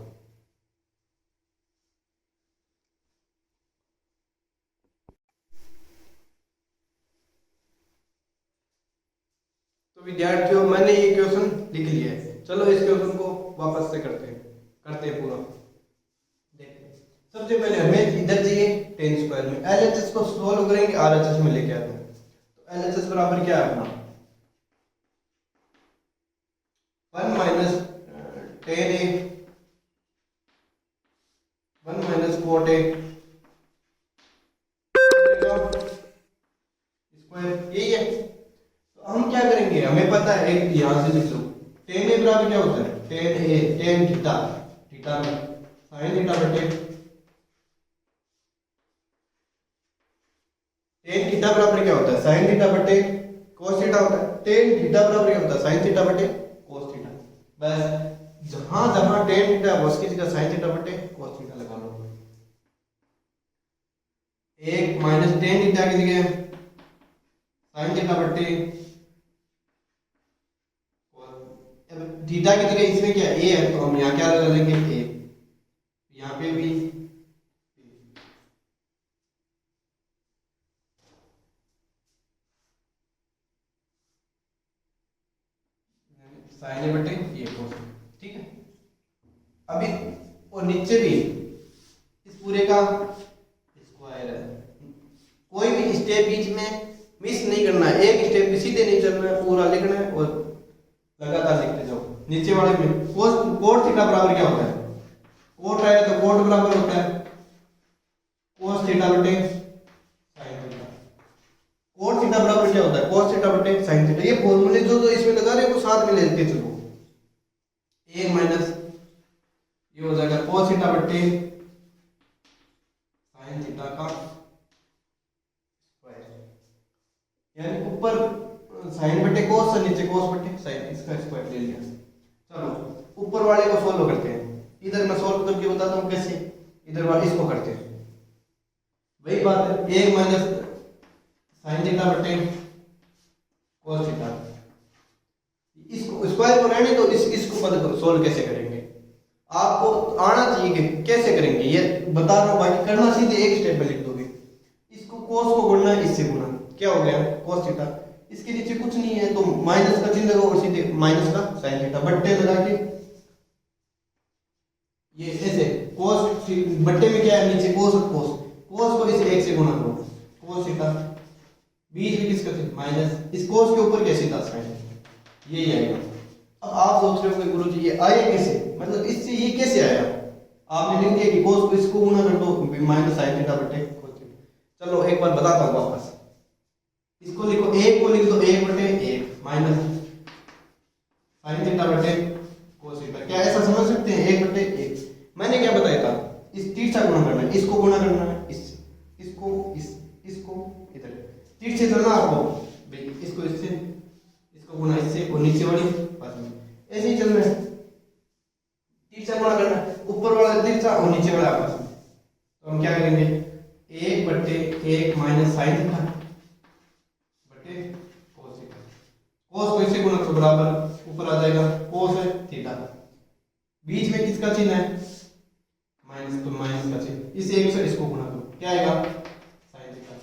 तो विद्यार्थियों मैंने ये क्वेश्चन लिख लिया है, चलो इस क्वेश्चन को वापस से करते हैं पूरा। देखते सबसे पहले हमें इधर चाहिए टेन स्क्वायर में, एलएचएस को सोल्व करेंगे, आरएचएस में लेके आते हैं। तो एलएचएस बराबर क्या है अपना 1 minus ten A 1 minus cot A square, यही है। तो हम क्या करेंगे, हमें पता है एक यहां से लिख लो, टेन ए बराबर क्या होता है टेन ए टेन थीटा, थीटा में साइन थीटा बटे टेन थीटा बराबर क्या होता है साइन थीटा बटे कोस थीटा होता है। टेन थीटा बराबर क्या होता है साइन थीटा बटे कोस थीटा। बस जहां जहां टेन थीटा है उसकी जगह साइन थीटा बटे कोस थीटा लगा लो। एक माइनस टेन थीटा की जगह साइन थीटा बटे थीटा की जगह इसमें क्या ए है, तो हम यहाँ क्या लगा लेंगे ए, यहाँ पे भी साइन बटे ये कोस, ठीक है। अभी और नीचे भी इस पूरे का स्क्वायर है, कोई भी स्टेप बीच में मिस नहीं करना है, एक स्टेप भी सीधे नहीं चलना है, पूरा लिखना है और लगातार लिखते जाओ। नीचे वाले में कोट थीटा बराबर क्या होता है, कोट है तो कोट बराबर होता है कोस थीटा बटे साइन थीटा। कोट थीटा बराबर क्या होता है कोस थीटा बटे साइन थीटा। ये फॉर्मूले जो जो इसमें लगा रहे हैं वो साथ में लेके चलो। एक माइनस ये हो जाएगा कोस थीटा बटे साइन थीटा का स्क्वायर, यानी ऊपर साइन बटे कोस और नीचे कोस बटे साइन, इसका स्क्वायर ले लिया। चलो ऊपर वाले को सोल्व करते हैं, इधर मैं सोल्व करके बताता हूँ कैसे, इधर वाले इसको करते हैं वही बात है। एक माइनस साइन थीटा बटे कोस थीटा, इसको स्क्वायर को रहने तो इसको पता करो सोल्व कैसे करेंगे, आपको आना चाहिए कि कैसे करेंगे ये बता रहा हूँ, बाकी करना सीधे एक स्टेप में लिख दोगे। इसको कोस को गुणना है इससे गुणा, क्या हो गया कोस थीटा, इसके नीचे कुछ नहीं है तो माइनस का चिन्ह लगाओ और सीधे माइनस का साइन थीटा, बट्टे लगा के ये ऐसे कोस बट्टे में क्या है नीचे कोस और कोस, कोस को इसे एक से गुणा करो कोस थीटा, बीच में किसका चिन्ह माइनस, इस कोस के ऊपर क्या सीधा साइन, यही आएगा। अब आप सोच रहे हो गुरुजी ये आया कैसे, मतलब इससे ये कैसे आया, आपने लिख दिया कि कोस को इसको गुणा कर दो माइनस साइन थीटा बटे कोस थीटा। चलो एक बार बताता हूँ वापस, इसको लिखो एक को लिख दो एक बटे एक माइनस साइन थीटा बटे कोस थीटा, क्या ऐसा समझ सकते हैं एक बटे एक। मैंने क्या बताया था, इस तीर से गुणा करना है, इसको गुणा करना है इससे, इसको इसको इधर तीर से चलना आपको भाई, इसको इससे इसको गुणा इससे और नीचे वाली पास में ऐसे ही चलना है, तीर से गुणा करना है ऊपर वाला तीर से और नीचे वाला आपस में। तो हम क्या करेंगे एक बटे एक माइनस साइन थीटा बटे कोस थीटा, कोस को इससे गुणा करो बराबर ऊपर आ जाएगा कोस थीटा, बीच में किसका चिन्ह है माइनस, तो माइनस का चिन्ह, इस एक से इसको गुणा करो क्या आएगा साइन थीटा,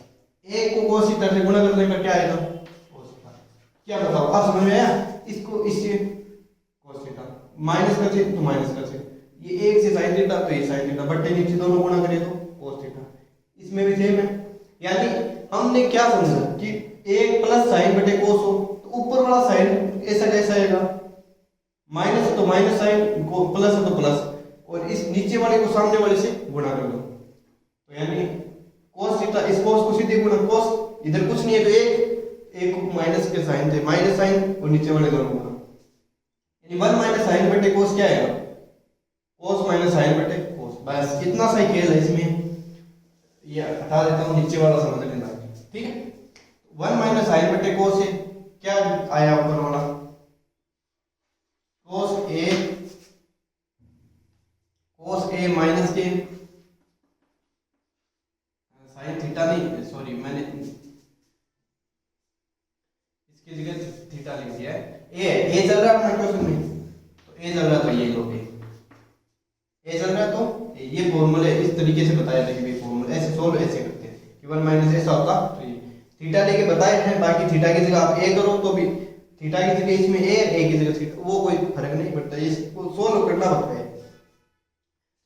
एक को कोस थीटा से गुणा करने पर क्या आएगा कोस थीटा। क्या बताओ आप समझ में आया, इसको इससे कोस थीटा माइनस का चिन्ह तो माइनस का चिन्ह, ये एक से साइन थीटा तो ये साइन थीटा, बट्टे नीचे दोनों गुणा करें तो कोस थीटा, इसमें भी सेम है। यानी हमने क्या समझा कि एक प्लस साइन बटे कोस हो तो ऊपर वाला साइन ऐसा कैसा आएगा माइनस है तो माइनस साइन को प्लस है तो प्लस, और इस नीचे वाले को सामने वाले से गुणा कर दो, तो यानी कोस थीटा इस कोस को सीधे गुणा, कोस इधर कुछ नहीं है तो एक माइनस के साइन थे माइनस साइन और नीचे वाले दोनों गुणा, यानी 1 माइनस साइन बटे कोस क्या आएगा कोस माइनस साइन बटे कोस। बस इतना सा ही खेल है इसमें, ये हटा देता हूँ नीचे वाला समझ लेना, ठीक है। 1 माइनस साइन बटे कोस से क्या आया ऊपर वाला कोस ए माइनस के साइन थीटा नहीं इसकी जगह थीटा लिख दिया है। ए चल रहा है अपना क्वेश्चन में, तो ए चल रहा तो ये लो ए चल रहा है तो ये फॉर्मूले इस तरीके से बताया था कि भाई फॉर्मूला ऐसे सोल्व ऐसे करते हैं कि 1 माइनस ऐसा होता तो ये थीटा लेके बताए हैं। बाकी थीटा की जगह आप ए करो तो भी थीटा की जगह इसमें ए की जगह थीटा, वो कोई फर्क नहीं पड़ता, इसको सोल्व करना पड़ता है।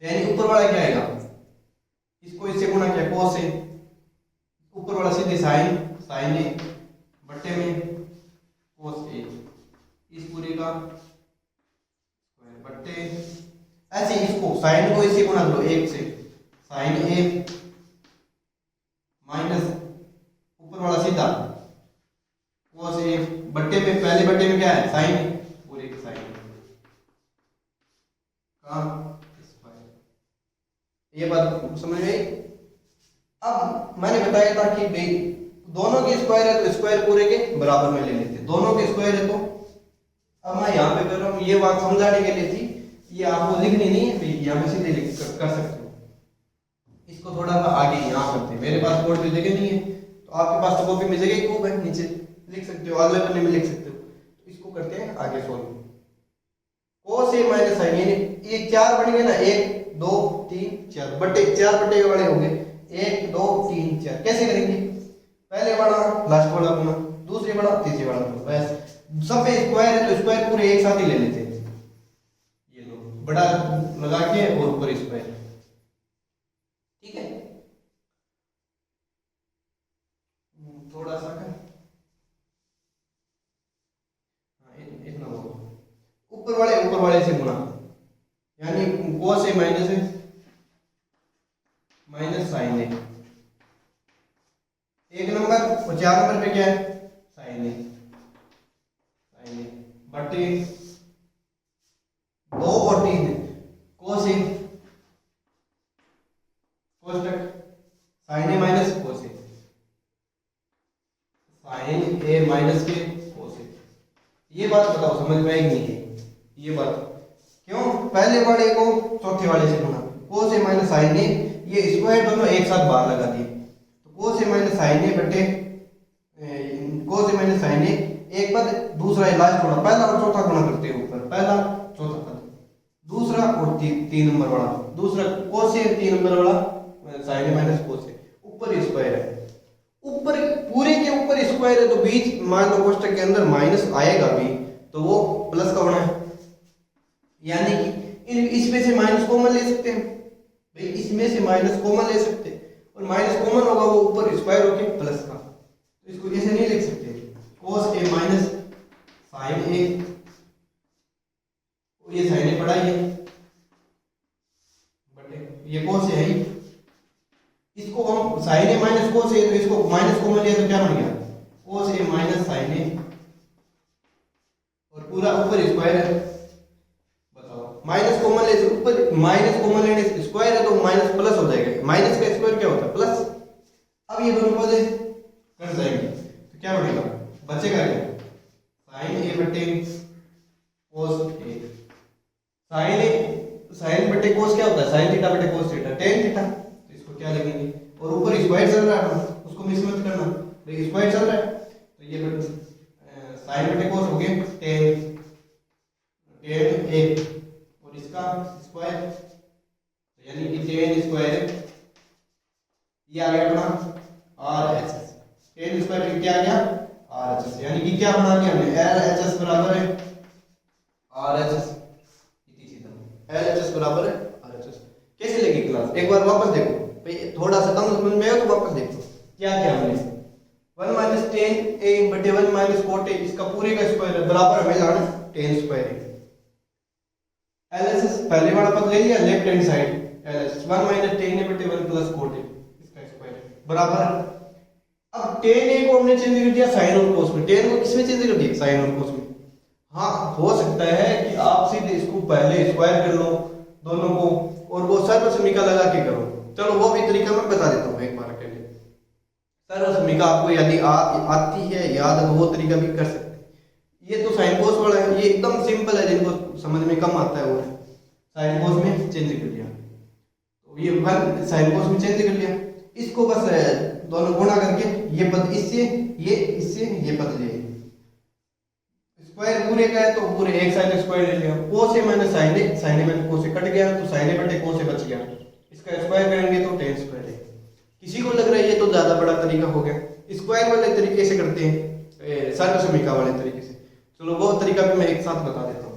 यानी ऊपर वाला क्या आएगा, इसको इससे गुणा किया cos से, ऊपर वाला सीधे sin ए बट्टे में cos ए, इस पूरे का बट्टे, ऐसे इसको sin को इससे गुणा करो 1 से sin ए माइनस ऊपर वाला सीधा cos ए बट्टे में, पहले बट्टे में क्या है sin पूरे का sin का स्क्वायर। ये बात समझ में आई। अब मैंने बताया था कि भाई दोनों के स्क्वायर है तो स्क्वायर पूरे के बराबर में ले लेते, दोनों के स्क्वायर है तो अब मैं यहाँ पे कर रहा हूँ, ये बात समझाने के लिए थी, ये आपको लिखनी नहीं है, यहाँ पे सीधे कर सकते हो। इसको थोड़ा सा आगे यहाँ करते हैं, मेरे पास बोर्ड पे जगह नहीं है तो आपके पास तो कॉपी में जगह खूब है, नीचे लिख सकते हो, अगले पन्ने में लिख सकते हो। तो इसको करते हैं आगे solve. cos a minus sin ये 4 बन गए ना, 1 2 3 4 बट्टे 4 बट्टे वाले हो गए 1 2 3 4। कैसे करेंगे, पहले वाला लास्ट वाला गुना, दूसरे वाला तीसरे वाला गुना, बस सब पे स्क्वायर है तो स्क्वायर पूरे एक साथ ही ले लेते हैं। ये लो बड़ा लगा के और ऊपर स्क्वायर, ठीक है। थोड़ा सा कर इतना हो, ऊपर वाले से गुणा, यानी cos a minus sin a, एक नंबर और 4 नंबर पे क्या है sin a बटे 2 और 3 cos a कोष्टक sin a minus cos a, sin a minus के cos a। ये बात बताओ समझ में आएगी नहीं है ये बात, क्यों पहले वाले को चौथे वाले से गुणा, cos a minus sin a, ये स्क्वायर दोनों एक साथ बाहर लगा दिए तो cos a minus sin a बटे cos a minus sin a, एक पद दूसरा लास्ट वाला, पहला और चौथा गुणा करते हैं ऊपर, पहला चौथा पद, दूसरा और 3 नंबर वाला, दूसरा cos a 3 नंबर वाला sin a minus cos a, ऊपर स्क्वायर है, ऊपर पूरे के ऊपर स्क्वायर है तो बीच मान लो कोष्टक के अंदर माइनस आएगा भी तो वो प्लस का होना है, यानी कि इसमें से माइनस कॉमन ले सकते हैं भाई, इसमें से माइनस कॉमन ले सकते हैं और माइनस कॉमन होगा वो ऊपर स्क्वायर होके प्लस का, तो इसको ऐसे नहीं लिख सकते cos a minus sin a, ये sin a पड़ा है बटे ये cos a है, इसको हम sin a minus cos a, तो इसको माइनस कॉमन लिया तो क्या बन गया cos a minus sin a और पूरा ऊपर स्क्वायर है। बताओ माइनस कॉमन ले तो ऊपर माइनस कॉमन लेने से स्क्वायर है तो माइनस प्लस हो जाएगा, माइनस का स्क्वायर क्या होता है प्लस। अब ये दोनों पद कट जाएंगे तो क्या बनेगा, बचेगा क्या sin a बटे cos a, sin बटे cos क्या होता है sin थीटा बटे cos थीटा tan थीटा, तो इसको क्या लिखेंगे, और ऊपर स्क्वायर चल रहा है उसको मिस मत करना, देखिए स्क्वायर चल रहा है तो ये sin बटे cos हो गए tan a और इसका स्क्वायर, यानी कि tan स्क्वायर ये आ गया अपना RHS, tan स्क्वायर क्या आ गया RHS, यानी कि क्या बना दिया हमने LHS बराबर है RHS, LHS बराबर है RHS। कैसे लगी क्लास एक बार वापस देखो भाई, थोड़ा सा कम समझ में आया तो वापस देखो क्या क्या हमने 1 माइनस tan a बटे 1 माइनस cot a, इसका पूरे का स्क्वायर है बराबर हमें लाना tan स्क्वायर है। LHS पहले वाला पद ले लिया left hand side, LHS 1 minus tan a बटे 1 प्लस cot a, इसका स्क्वायर बराबर। अब tan a को हमने चेंज कर दिया sin और cos में, tan को किसमें चेंज कर दिया sin और cos में। हाँ हो सकता है कि आप सीधे इसको पहले स्क्वायर कर लो दोनों को और वो सर्वसमीका लगा के करो, चलो वो भी तरीका मैं बता देता हूँ एक बार के लिए। सर्वसमीका आपको यदि आती है याद है तो वो तरीका भी कर सकते हैं। ये तो साइन कोस वाला है, ये एकदम सिंपल है, जिनको समझ में कम आता है वो साइन कोस में चेंज कर लिया, तो ये वन साइन कोस में चेंज कर लिया, इसको बस दोनों गुणा करके ये पद इससे ये पद ले, स्क्वायर पूरे का है तो पूरे एक साइन स्क्वायर ले लिया, को से मैंने साइने में को से कट गया तो साइने बटे को से बच गया, इसका स्क्वायर करेंगे तो टेन स्क्वायर है। किसी को लग रहा है ये तो ज्यादा बड़ा तरीका हो गया, स्क्वायर वाले तरीके से करते हैं सर्वसमीका वाले तरीके से। चलो वो तरीका भी मैं एक साथ बता देता हूँ।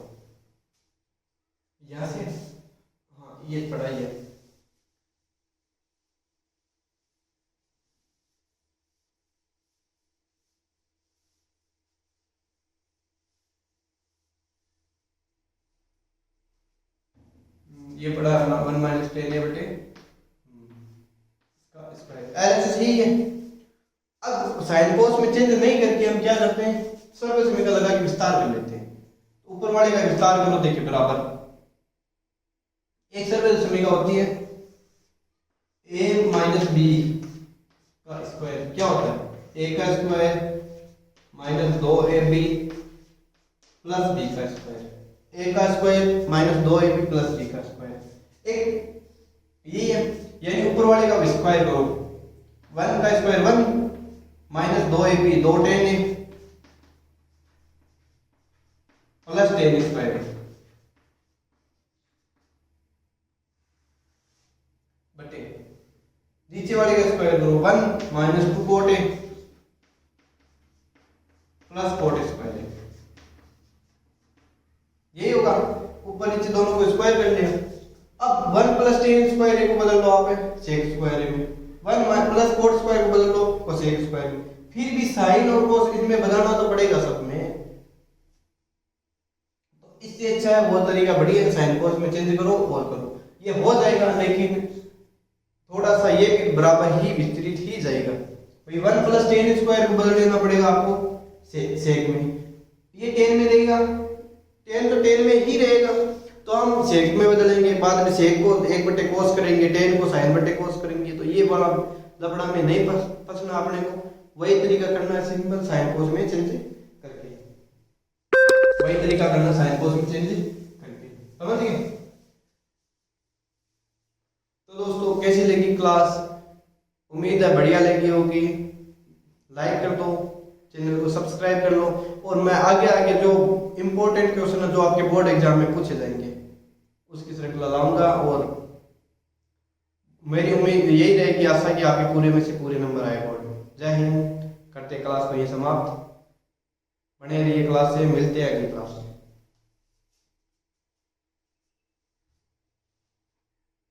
यहाँ से हाँ ये पढ़ाई है, ये पढ़ा 1 माइनस टेन ए बटे एलएचएस यही है। अब साइन कोस में चेंज नहीं करके हम क्या करते हैं, सर्वसमीका लगा के विस्तार कर लेते हैं। ऊपर वाले का विस्तार करो, देखिए बराबर एक सर्वसमीका होती है a माइनस बी का स्क्वायर, क्या होता है a का square minus 2ab plus b का स्क्वायर, a का square minus 2ab plus b का स्क्वायर, एक यही है। यानी ऊपर वाले का स्क्वायर करो, 1 का स्क्वायर 1 माइनस 2ab 2 10 है प्लस 10 स्क्वायर बटे नीचे वाले का स्क्वायर करो, 1 माइनस 2 कोट है प्लस कोट स्क्वायर है, यही होगा। ऊपर नीचे दोनों को स्क्वायर कर लिया। अब 1 प्लस टेन स्क्वायर को बदल लो आप सेक स्क्वायर में, 1 प्लस कोट स्क्वायर को बदल लो कोसेक स्क्वायर में। फिर भी साइन और कोस इसमें बदलना तो पड़ेगा सब में, तो इससे अच्छा है वो तरीका बढ़िया है, साइन कोस में चेंज करो और करो, ये हो जाएगा। लेकिन थोड़ा सा ये भी बराबर ही विस्तृत ही जाएगा भाई। 1 प्लस टेन स्क्वायर को बदल देना पड़ेगा आपको सेक में, ये 10 में देगा, 10 तो 10 में ही रहेगा, तो हम सेक में बदलेंगे, बाद में सेक को 1 बटे कोस करेंगे, 10 को साइन बटे कोस करेंगे। तो ये वाला लफड़ा में नहीं फंसना अपने को, वही तरीका करना है सिंपल साइन कोस में चेंज करके, वही तरीका करना साइन कोस में चेंज करके, समझ गए। तो दोस्तों कैसी लगी क्लास, उम्मीद है बढ़िया लगी होगी। लाइक कर दो, चैनल को सब्सक्राइब कर लो, और मैं आगे जो इंपॉर्टेंट क्वेश्चन है जो आपके बोर्ड एग्जाम में पूछे जाएंगे उसकी श्रृंखला लाऊंगा, और मेरी उम्मीद यही रहेगी आशा कि आपके पूरे में से पूरे नंबर आए बोर्ड में। जय हिंद, करते क्लास को ये समाप्त, बने रहिए क्लास से, मिलते हैं अगली क्लास में।